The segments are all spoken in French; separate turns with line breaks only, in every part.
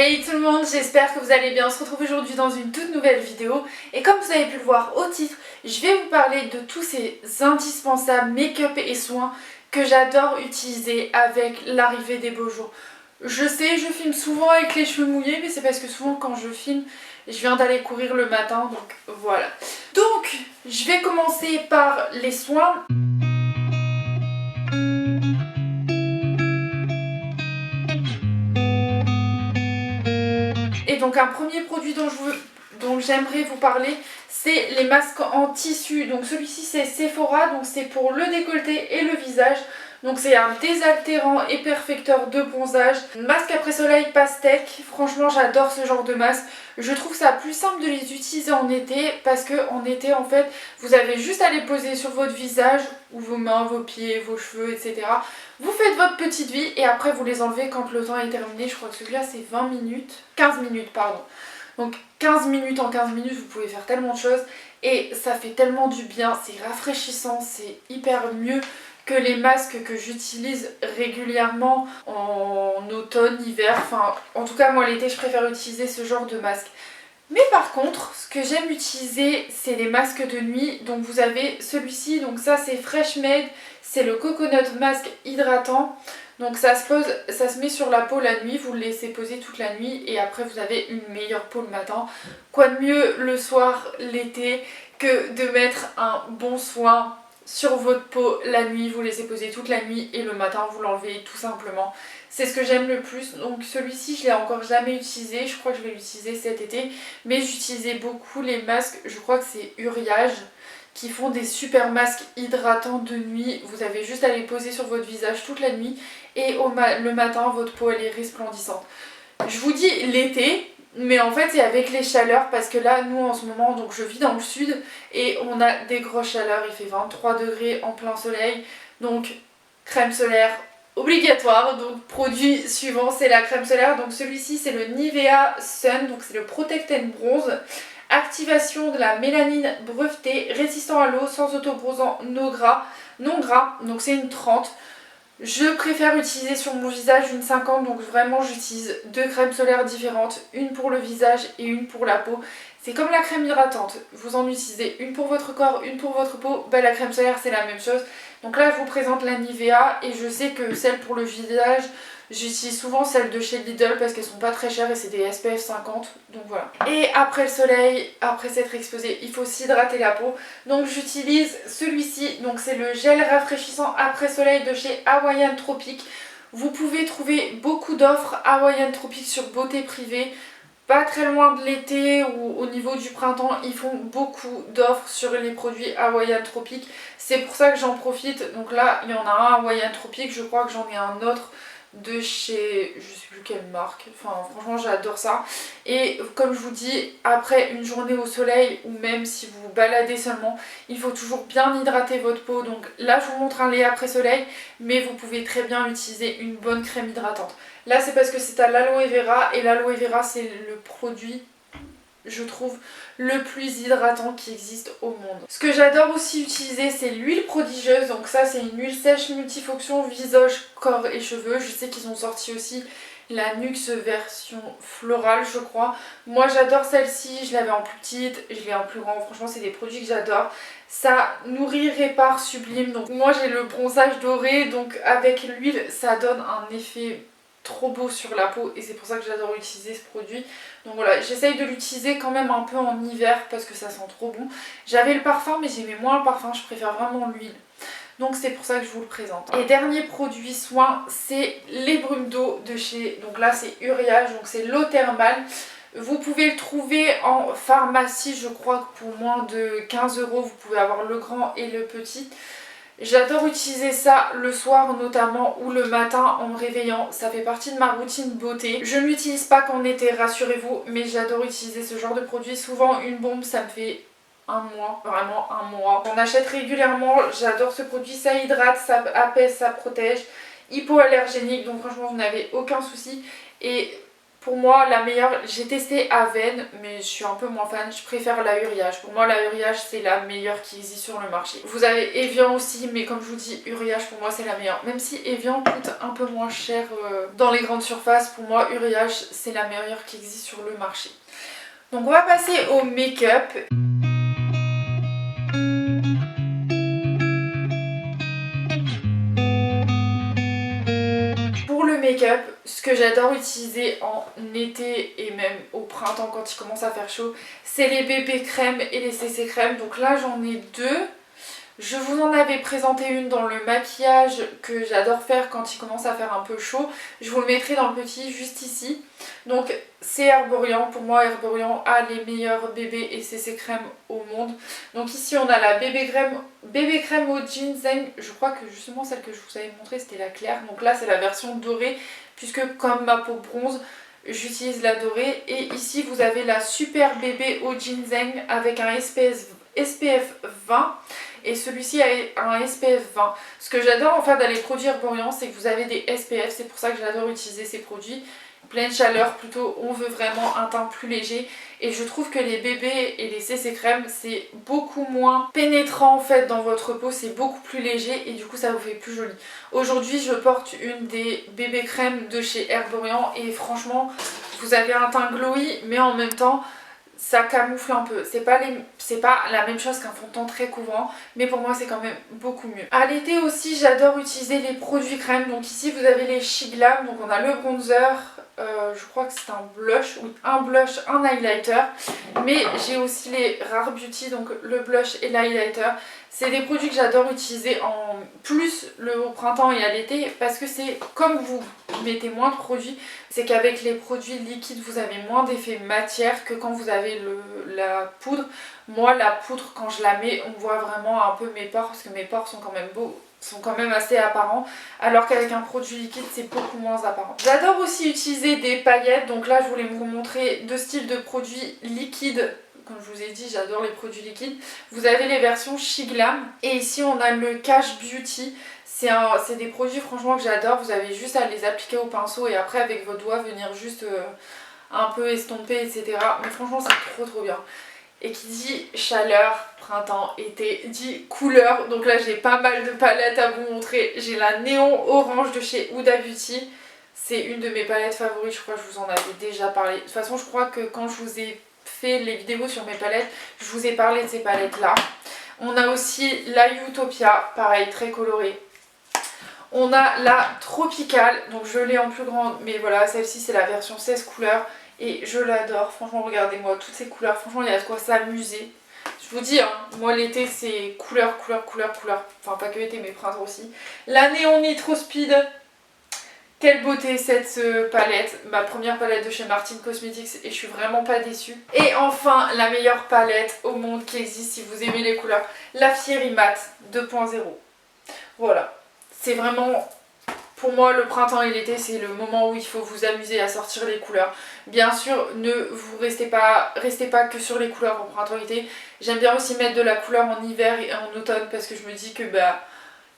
Hey tout le monde, j'espère que vous allez bien. On se retrouve aujourd'hui dans une toute nouvelle vidéo. Et comme vous avez pu le voir au titre, je vais vous parler de tous ces indispensables make-up et soins que j'adore utiliser avec l'arrivée des beaux jours. Je sais, je filme souvent avec les cheveux mouillés, mais c'est parce que souvent quand je filme, je viens d'aller courir le matin, donc voilà. Donc, je vais commencer par les soins. Et donc un premier produit dont j'aimerais vous parler, c'est les masques en tissu. Donc celui-ci c'est Sephora, donc c'est pour le décolleté et le visage. Donc c'est un désaltérant et perfecteur de bronzage. Masque après soleil pastèque, franchement j'adore ce genre de masque. Je trouve ça plus simple de les utiliser en été parce que en été en fait vous avez juste à les poser sur votre visage ou vos mains, vos pieds, vos cheveux, etc. Vous faites votre petite vie et après vous les enlevez quand le temps est terminé. Je crois que celui-là c'est 20 minutes, 15 minutes pardon. Donc 15 minutes, en 15 minutes vous pouvez faire tellement de choses et ça fait tellement du bien, c'est rafraîchissant, c'est hyper mieux que les masques que j'utilise régulièrement en automne, hiver, enfin en tout cas moi l'été je préfère utiliser ce genre de masque. Mais par contre, ce que j'aime utiliser, c'est les masques de nuit. Donc vous avez celui-ci, donc ça c'est Fresh Made, c'est le Coconut Mask hydratant. Donc ça se met sur la peau la nuit, vous le laissez poser toute la nuit et après vous avez une meilleure peau le matin. Quoi de mieux le soir, l'été, que de mettre un bon soin sur votre peau la nuit, vous laissez poser toute la nuit et le matin vous l'enlevez tout simplement. C'est ce que j'aime le plus. Donc celui-ci je l'ai encore jamais utilisé, je crois que je vais l'utiliser cet été. Mais j'utilisais beaucoup les masques, je crois que c'est Uriage, qui font des super masques hydratants de nuit. Vous avez juste à les poser sur votre visage toute la nuit et le matin votre peau elle est resplendissante. Je vous dis l'été, mais en fait c'est avec les chaleurs parce que là nous en ce moment donc je vis dans le sud et on a des grosses chaleurs, il fait 23 degrés en plein soleil, donc crème solaire obligatoire. Donc produit suivant c'est la crème solaire, donc celui-ci c'est le Nivea Sun, donc c'est le Protect and Bronze. Activation de la mélanine brevetée, résistant à l'eau, sans autobronzant, non gras, donc c'est une 30. Je préfère utiliser sur mon visage une 50, donc vraiment j'utilise deux crèmes solaires différentes, une pour le visage et une pour la peau. C'est comme la crème hydratante, vous en utilisez une pour votre corps, une pour votre peau, bah, la crème solaire c'est la même chose. Donc là je vous présente la Nivea et je sais que celle pour le visage, j'utilise souvent celle de chez Lidl parce qu'elles sont pas très chères et c'est des SPF 50, donc voilà. Et après le soleil, après s'être exposé, il faut s'hydrater la peau. Donc j'utilise celui-ci, donc c'est le gel rafraîchissant après soleil de chez Hawaiian Tropic. Vous pouvez trouver beaucoup d'offres Hawaiian Tropic sur Beauté Privée. Pas très loin de l'été ou au niveau du printemps, ils font beaucoup d'offres sur les produits Hawaiian Tropic. C'est pour ça que j'en profite. Donc là, il y en a un Hawaiian Tropic, je crois que j'en ai un autre de chez je sais plus quelle marque, enfin franchement j'adore ça. Et comme je vous dis, après une journée au soleil ou même si vous vous baladez seulement, il faut toujours bien hydrater votre peau. Donc là je vous montre un lait après soleil, mais vous pouvez très bien utiliser une bonne crème hydratante. Là c'est parce que c'est à l'aloe vera et l'aloe vera c'est le produit, je trouve, le plus hydratant qui existe au monde. Ce que j'adore aussi utiliser c'est l'huile prodigieuse, donc ça c'est une huile sèche multifonction visage, corps et cheveux. Je sais qu'ils ont sorti aussi la Nuxe version florale je crois. Moi j'adore celle-ci, je l'avais en plus petite, je l'ai en plus grand, franchement c'est des produits que j'adore. Ça nourrit, répare, sublime, donc moi j'ai le bronzage doré, donc avec l'huile ça donne un effet trop beau sur la peau et c'est pour ça que j'adore utiliser ce produit. Donc voilà, j'essaye de l'utiliser quand même un peu en hiver parce que ça sent trop bon. J'avais le parfum mais j'aimais moins le parfum, je préfère vraiment l'huile. Donc c'est pour ça que je vous le présente. Et dernier produit soin, c'est les brumes d'eau de chez, donc là c'est Uriage, donc c'est l'eau thermale. Vous pouvez le trouver en pharmacie, je crois que pour moins de 15 €, vous pouvez avoir le grand et le petit. J'adore utiliser ça le soir notamment ou le matin en me réveillant, ça fait partie de ma routine beauté. Je ne l'utilise pas qu'en été, rassurez-vous, mais j'adore utiliser ce genre de produit. Souvent une bombe ça me fait un mois, vraiment un mois. J'en achète régulièrement, j'adore ce produit, ça hydrate, ça apaise, ça protège, hypoallergénique, donc franchement vous n'avez aucun souci. Et Pour moi, la meilleure, j'ai testé Aven, mais je suis un peu moins fan, je préfère la Uriage. Pour moi, la Uriage, c'est la meilleure qui existe sur le marché. Vous avez Evian aussi, mais comme je vous dis, Uriage, pour moi, c'est la meilleure. Même si Evian coûte un peu moins cher dans les grandes surfaces, pour moi, Uriage, c'est la meilleure qui existe sur le marché. Donc, on va passer au make-up. Pour le make-up, ce que j'adore utiliser en été et même au printemps quand il commence à faire chaud, c'est les BB crèmes et les CC crèmes. Donc là j'en ai deux. Je vous en avais présenté une dans le maquillage que j'adore faire quand il commence à faire un peu chaud. Je vous le mettrai dans le petit juste ici. Donc c'est Herborian. Pour moi Herborian a les meilleurs bébés et CC crèmes au monde. Donc ici on a la bébé crème au ginseng. Je crois que justement celle que je vous avais montré c'était la claire. Donc là c'est la version dorée puisque comme ma peau bronze j'utilise la dorée. Et ici vous avez la super bébé au ginseng avec un SPF 20. Et celui-ci a un SPF 20. Ce que j'adore en fait dans les produits Herborian, c'est que vous avez des SPF, c'est pour ça que j'adore utiliser ces produits. Pleine chaleur plutôt, on veut vraiment un teint plus léger. Et je trouve que les bébés et les CC crèmes, c'est beaucoup moins pénétrant en fait dans votre peau, c'est beaucoup plus léger et du coup ça vous fait plus joli. Aujourd'hui je porte une des bébés crèmes de chez Herborian et franchement vous avez un teint glowy mais en même temps ça camoufle un peu. C'est pas la même chose qu'un fond de teint très couvrant, mais pour moi c'est quand même beaucoup mieux. À l'été aussi j'adore utiliser les produits crème. Donc ici vous avez les She Glam, donc on a le bronzer, je crois que c'est un blush, un highlighter, mais j'ai aussi les Rare Beauty, donc le blush et l'highlighter. C'est des produits que j'adore utiliser en plus au printemps et à l'été parce que c'est comme vous mettez moins de produits, c'est qu'avec les produits liquides vous avez moins d'effet matière que quand vous avez la poudre. Moi la poudre quand je la mets on voit vraiment un peu mes pores parce que mes pores sont quand même beaux, sont quand même assez apparents, alors qu'avec un produit liquide c'est beaucoup moins apparent. J'adore aussi utiliser des paillettes, donc là je voulais vous montrer deux styles de produits liquides. Comme je vous ai dit, j'adore les produits liquides. Vous avez les versions She Glam et ici on a le Cash Beauty. C'est des produits franchement que j'adore. Vous avez juste à les appliquer au pinceau et après avec vos doigts venir juste un peu estomper, etc. Mais franchement c'est trop bien. Et qui dit chaleur, printemps, été, dit couleur. Donc là j'ai pas mal de palettes à vous montrer. J'ai la néon orange de chez Huda Beauty. C'est une de mes palettes favorites, je crois que je vous en avais déjà parlé. De toute façon je crois que quand je vous ai fait les vidéos sur mes palettes, je vous ai parlé de ces palettes là. On a aussi la Utopia, pareil très colorée. On a la Tropicale, donc je l'ai en plus grande, mais voilà, celle-ci c'est la version 16 couleurs et je l'adore. Franchement regardez-moi toutes ces couleurs, franchement il y a de quoi s'amuser. Je vous dis, hein, moi l'été c'est couleur. Enfin pas que l'été mais printemps aussi. La Néon Nitro Speed. Quelle beauté cette palette, ma première palette de chez Martin Cosmetics et je suis vraiment pas déçue. Et enfin la meilleure palette au monde qui existe si vous aimez les couleurs, la Fiery Matte 2.0. Voilà, c'est vraiment pour moi le printemps et l'été c'est le moment où il faut vous amuser à sortir les couleurs. Bien sûr ne vous restez pas que sur les couleurs au printemps-été. J'aime bien aussi mettre de la couleur en hiver et en automne parce que je me dis que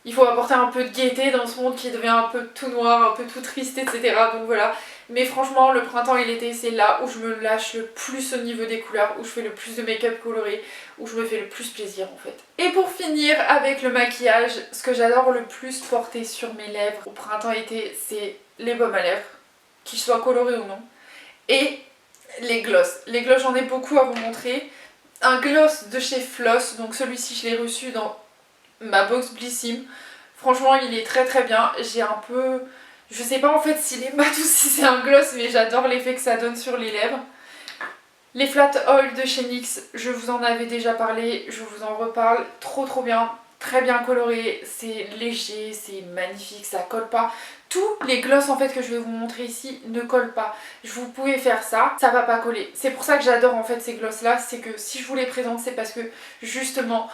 il faut apporter un peu de gaieté dans ce monde qui devient un peu tout noir, un peu tout triste, etc. Donc voilà. Mais franchement, le printemps et l'été, c'est là où je me lâche le plus au niveau des couleurs, où je fais le plus de make-up coloré, où je me fais le plus plaisir en fait. Et pour finir avec le maquillage, ce que j'adore le plus porter sur mes lèvres au printemps-été, c'est les baumes à lèvres, qu'ils soient colorés ou non, et les gloss. Les gloss, j'en ai beaucoup à vous montrer. Un gloss de chez Floss, donc celui-ci je l'ai reçu dans ma box Blissim. Franchement il est très bien. J'ai un peu... Je sais pas en fait s'il est mat ou si c'est un gloss, mais j'adore l'effet que ça donne sur les lèvres. Les flat oil de chez NYX, je vous en avais déjà parlé, je vous en reparle. Trop bien, très bien coloré, c'est léger, c'est magnifique, ça colle pas. Tous les gloss en fait que je vais vous montrer ici ne collent pas. Vous pouvez faire ça, ça va pas coller. C'est pour ça que j'adore en fait ces gloss là, c'est que si je vous les présente c'est parce que justement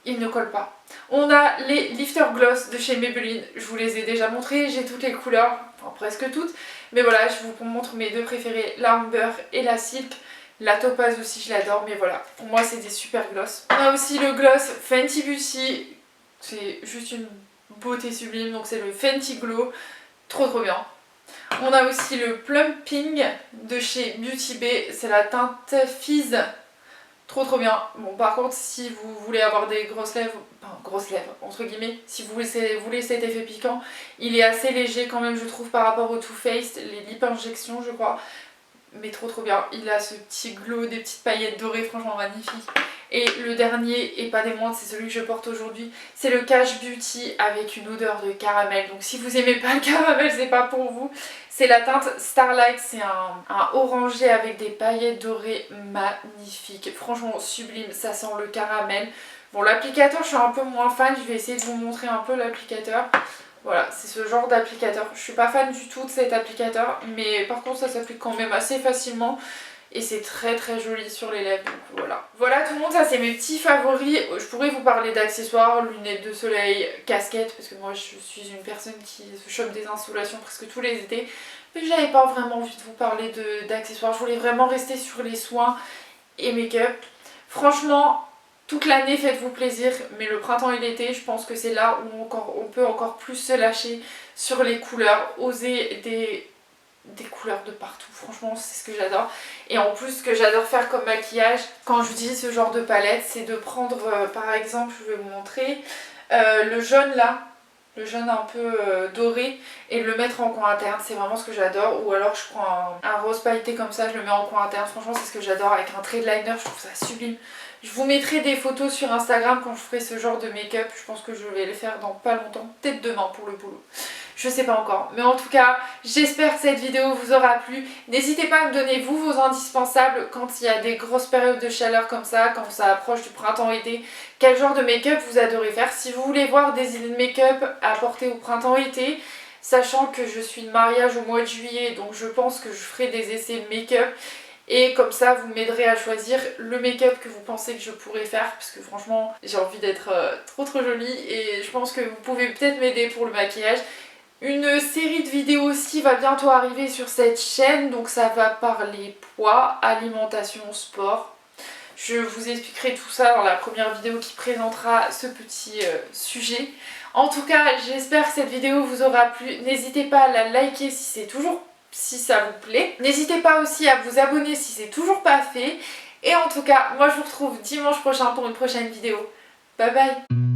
ils ne collent pas. On a les Lifter Gloss de chez Maybelline, je vous les ai déjà montrés, j'ai toutes les couleurs, enfin presque toutes. Mais voilà, je vous montre mes deux préférées, la Amber et la Silk. La Topaz aussi je l'adore, mais voilà, pour moi c'est des super gloss. On a aussi le gloss Fenty Beauty, c'est juste une beauté sublime, donc c'est le Fenty Glow, trop bien. On a aussi le Plumping de chez Beauty Bay, c'est la teinte Fizz. Trop bien. Bon, par contre, si vous voulez avoir des grosses lèvres, enfin grosses lèvres entre guillemets, si vous voulez cet effet piquant, il est assez léger quand même je trouve par rapport au Too Faced, les lip injections je crois. Mais trop bien, il a ce petit glow, des petites paillettes dorées, franchement magnifique. Et le dernier, et pas des moindres, c'est celui que je porte aujourd'hui, c'est le Cash Beauty avec une odeur de caramel. Donc si vous aimez pas le caramel, c'est pas pour vous. C'est la teinte Starlight, c'est un orangé avec des paillettes dorées magnifiques. Franchement sublime, ça sent le caramel. Bon, l'applicateur, je suis un peu moins fan, je vais essayer de vous montrer un peu l'applicateur. Voilà, c'est ce genre d'applicateur. Je suis pas fan du tout de cet applicateur, mais par contre ça s'applique quand même assez facilement. Et c'est très joli sur les lèvres, donc voilà. Voilà tout le monde, ça c'est mes petits favoris. Je pourrais vous parler d'accessoires, lunettes de soleil, casquettes, parce que moi je suis une personne qui se chope des insolations presque tous les étés. Mais j'avais pas vraiment envie de vous parler d'accessoires, je voulais vraiment rester sur les soins et make-up. Franchement, toute l'année faites-vous plaisir, mais le printemps et l'été, je pense que c'est là où on peut encore plus se lâcher sur les couleurs, oser des couleurs de partout, franchement c'est ce que j'adore. Et en plus ce que j'adore faire comme maquillage quand j'utilise ce genre de palette, c'est de prendre par exemple, je vais vous montrer, le jaune là, le jaune un peu doré, et le mettre en coin interne, c'est vraiment ce que j'adore. Ou alors je prends un rose pailleté comme ça, je le mets en coin interne, franchement c'est ce que j'adore, avec un trait de liner, je trouve ça sublime. Je vous mettrai des photos sur Instagram quand je ferai ce genre de make-up, je pense que je vais les faire dans pas longtemps, peut-être demain pour le boulot. Je sais pas encore, mais en tout cas j'espère que cette vidéo vous aura plu. N'hésitez pas à me donner vous vos indispensables quand il y a des grosses périodes de chaleur comme ça, quand ça approche du printemps-été. Quel genre de make-up vous adorez faire? Si vous voulez voir des idées de make-up à porter au printemps-été, sachant que je suis de mariage au mois de juillet, donc je pense que je ferai des essais make-up. Et comme ça vous m'aiderez à choisir le make-up que vous pensez que je pourrais faire, parce que franchement j'ai envie d'être trop jolie et je pense que vous pouvez peut-être m'aider pour le maquillage. Une série de vidéos aussi va bientôt arriver sur cette chaîne, donc ça va parler poids, alimentation, sport. Je vous expliquerai tout ça dans la première vidéo qui présentera ce petit sujet. En tout cas, j'espère que cette vidéo vous aura plu. N'hésitez pas à la liker si ça vous plaît. N'hésitez pas aussi à vous abonner si c'est toujours pas fait. Et en tout cas, moi je vous retrouve dimanche prochain pour une prochaine vidéo. Bye bye!